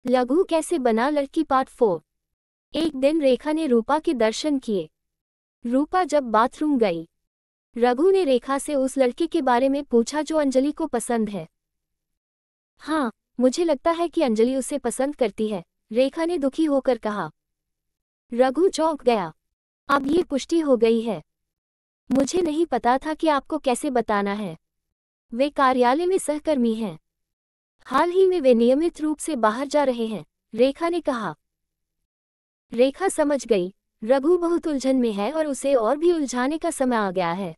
लघु कैसे बना लड़की पार्ट 4। एक दिन रेखा ने रूपा के दर्शन किए। रूपा जब बाथरूम गई, रघु ने रेखा से उस लड़के के बारे में पूछा जो अंजलि को पसंद है। हाँ, मुझे लगता है कि अंजलि उसे पसंद करती है, रेखा ने दुखी होकर कहा। रघु चौंक गया। अब ये पुष्टि हो गई है। मुझे नहीं पता था कि आपको कैसे बताना है। वे कार्यालय में सहकर्मी हैं। हाल ही में वे नियमित रूप से बाहर जा रहे हैं, रेखा ने कहा। रेखा समझ गई, रघु बहुत उलझन में है और उसे और भी उलझाने का समय आ गया है।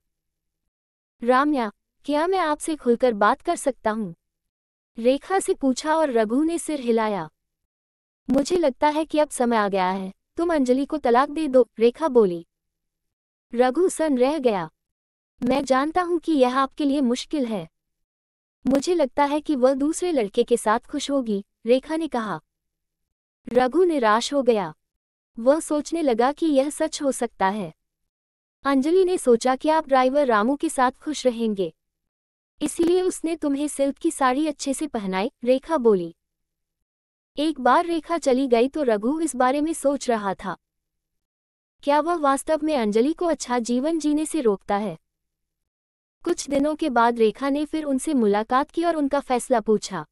राम्या, क्या मैं आपसे खुलकर बात कर सकता हूँ? रेखा से पूछा और रघु ने सिर हिलाया। मुझे लगता है कि अब समय आ गया है, तुम अंजलि को तलाक दे दो, रेखा बोली। रघु सन रह गया। मैं जानता हूं कि यह आपके लिए मुश्किल है। मुझे लगता है कि वह दूसरे लड़के के साथ खुश होगी, रेखा ने कहा। रघु निराश हो गया। वह सोचने लगा कि यह सच हो सकता है। अंजलि ने सोचा कि आप ड्राइवर रामू के साथ खुश रहेंगे, इसलिए उसने तुम्हें सिल्क की साड़ी अच्छे से पहनाई, रेखा बोली। एक बार रेखा चली गई तो रघु इस बारे में सोच रहा था। क्या वह वास्तव में अंजलि को अच्छा जीवन जीने से रोकता है? कुछ दिनों के बाद रेखा ने फिर उनसे मुलाकात की और उनका फैसला पूछा।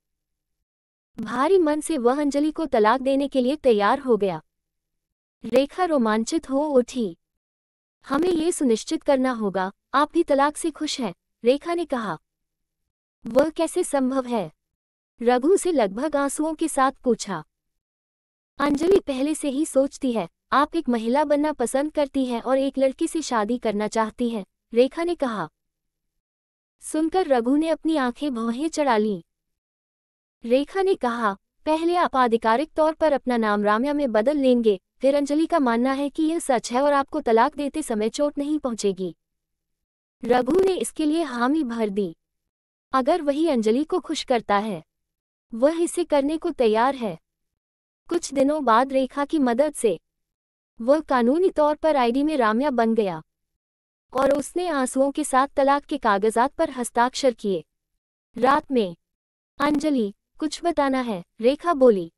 भारी मन से वह अंजलि को तलाक देने के लिए तैयार हो गया। रेखा रोमांचित हो उठी। हमें ये सुनिश्चित करना होगा, आप भी तलाक से खुश हैं, रेखा ने कहा। वह कैसे संभव है? रघु से लगभग आंसुओं के साथ पूछा। अंजलि पहले से ही सोचती है, आप एक महिला बनना पसंद करती हैं और एक लड़के से शादी करना चाहती हैं, रेखा ने कहा। सुनकर रघु ने अपनी आंखें भौहें चढ़ा लीं। रेखा ने कहा, पहले आप आधिकारिक तौर पर अपना नाम राम्या में बदल लेंगे, फिर अंजलि का मानना है कि यह सच है और आपको तलाक देते समय चोट नहीं पहुंचेगी। रघु ने इसके लिए हामी भर दी। अगर वही अंजलि को खुश करता है, वह इसे करने को तैयार है। कुछ दिनों बाद रेखा की मदद से वह कानूनी तौर पर आईडी में राम्या बन गया और उसने आंसुओं के साथ तलाक के कागजात पर हस्ताक्षर किए। रात में, अंजलि, कुछ बताना है, रेखा बोली।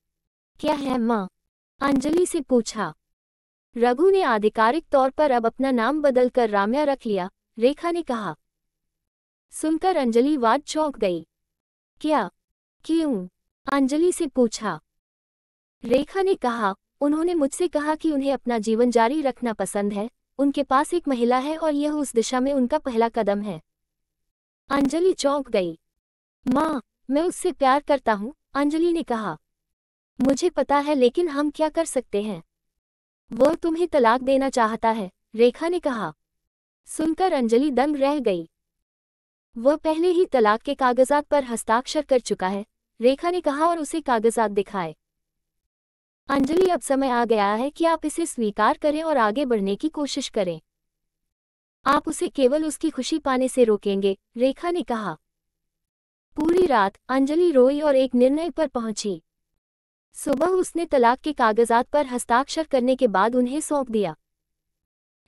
क्या है माँ? अंजलि से पूछा। रघु ने आधिकारिक तौर पर अब अपना नाम बदलकर राम्या रख लिया, रेखा ने कहा। सुनकर अंजलि वाद चौंक गई। क्या? क्यों? अंजलि से पूछा। रेखा ने कहा, उन्होंने मुझसे कहा कि उन्हें अपना जीवन जारी रखना पसंद है, उनके पास एक महिला है और यह उस दिशा में उनका पहला कदम है। अंजलि चौंक गई। माँ, मैं उससे प्यार करता हूँ, अंजलि ने कहा। मुझे पता है, लेकिन हम क्या कर सकते हैं? वह तुम्हें तलाक देना चाहता है, रेखा ने कहा। सुनकर अंजलि दंग रह गई। वह पहले ही तलाक के कागजात पर हस्ताक्षर कर चुका है, रेखा ने कहा और उसे कागजात दिखाए। अंजलि, अब समय आ गया है कि आप इसे स्वीकार करें और आगे बढ़ने की कोशिश करें। आप उसे केवल उसकी खुशी पाने से रोकेंगे, रेखा ने कहा। पूरी रात अंजलि रोई और एक निर्णय पर पहुंची। सुबह उसने तलाक के कागजात पर हस्ताक्षर करने के बाद उन्हें सौंप दिया।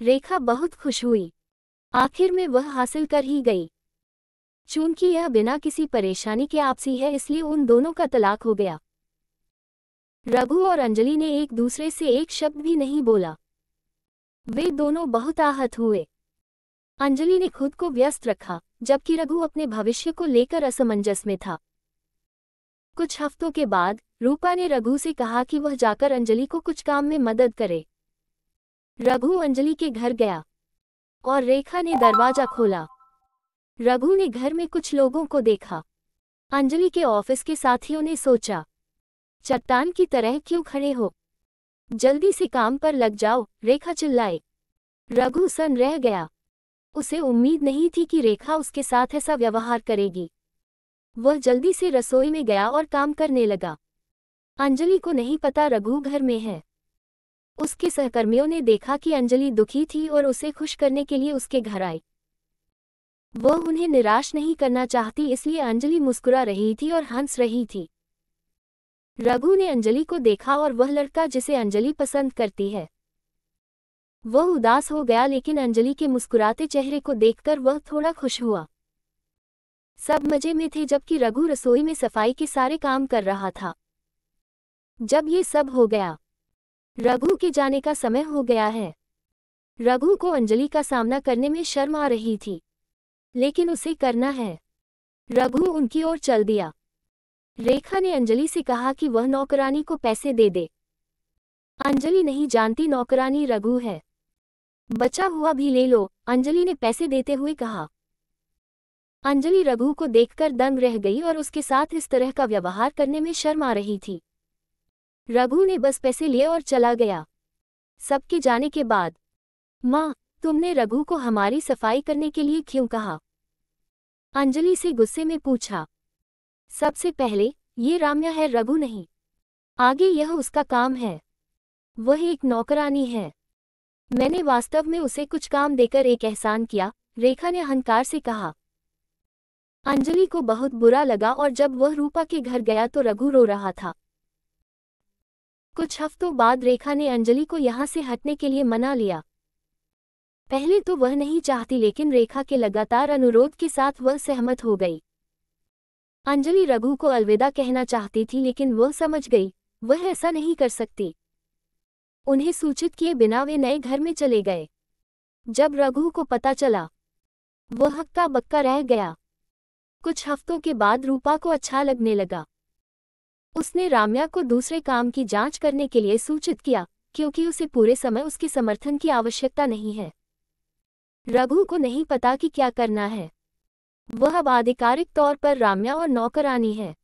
रेखा बहुत खुश हुई। आखिर में वह हासिल कर ही गई। चूंकि यह बिना किसी परेशानी के आपसी है, इसलिए उन दोनों का तलाक हो गया। रघु और अंजलि ने एक दूसरे से एक शब्द भी नहीं बोला। वे दोनों बहुत आहत हुए। अंजलि ने खुद को व्यस्त रखा, जबकि रघु अपने भविष्य को लेकर असमंजस में था। कुछ हफ्तों के बाद रूपा ने रघु से कहा कि वह जाकर अंजलि को कुछ काम में मदद करे। रघु अंजलि के घर गया और रेखा ने दरवाजा खोला। रघु ने घर में कुछ लोगों को देखा। अंजलि के ऑफिस के साथियों ने सोचा, चट्टान की तरह क्यों खड़े हो? जल्दी से काम पर लग जाओ, रेखा चिल्लाए। रघु सन रह गया। उसे उम्मीद नहीं थी कि रेखा उसके साथ ऐसा व्यवहार करेगी। वह जल्दी से रसोई में गया और काम करने लगा। अंजलि को नहीं पता रघु घर में है। उसके सहकर्मियों ने देखा कि अंजलि दुखी थी और उसे खुश करने के लिए उसके घर आई। वह उन्हें निराश नहीं करना चाहती, इसलिए अंजलि मुस्कुरा रही थी और हंस रही थी। रघु ने अंजलि को देखा और वह लड़का जिसे अंजलि पसंद करती है। वह उदास हो गया, लेकिन अंजलि के मुस्कुराते चेहरे को देखकर वह थोड़ा खुश हुआ। सब मजे में थे, जबकि रघु रसोई में सफाई के सारे काम कर रहा था। जब ये सब हो गया, रघु के जाने का समय हो गया है। रघु को अंजलि का सामना करने में शर्म आ रही थी, लेकिन उसे करना है। रघु उनकी ओर चल दिया। रेखा ने अंजलि से कहा कि वह नौकरानी को पैसे दे दे। अंजलि नहीं जानती नौकरानी रघु है। बचा हुआ भी ले लो, अंजलि ने पैसे देते हुए कहा। अंजलि रघु को देखकर दंग रह गई और उसके साथ इस तरह का व्यवहार करने में शर्म आ रही थी। रघु ने बस पैसे लिए और चला गया। सबके जाने के बाद, माँ, तुमने रघु को हमारी सफाई करने के लिए क्यों कहा? अंजलि से गुस्से में पूछा। सबसे पहले, ये राम्या है, रघु नहीं। आगे यह उसका काम है। वह एक नौकरानी है। मैंने वास्तव में उसे कुछ काम देकर एक एहसान किया, रेखा ने अहंकार से कहा। अंजलि को बहुत बुरा लगा और जब वह रूपा के घर गया तो रघु रो रहा था। कुछ हफ्तों बाद रेखा ने अंजलि को यहाँ से हटने के लिए मना लिया। पहले तो वह नहीं चाहती, लेकिन रेखा के लगातार अनुरोध के साथ वह सहमत हो गई। अंजलि रघु को अलविदा कहना चाहती थी, लेकिन वह समझ गई वह ऐसा नहीं कर सकती। उन्हें सूचित किए बिना वे नए घर में चले गए। जब रघु को पता चला, वह हक्का बक्का रह गया। कुछ हफ्तों के बाद रूपा को अच्छा लगने लगा। उसने राम्या को दूसरे काम की जांच करने के लिए सूचित किया, क्योंकि उसे पूरे समय उसके समर्थन की आवश्यकता नहीं है। रघु को नहीं पता कि क्या करना है। वह अब आधिकारिक तौर पर राम्या और नौकरानी है।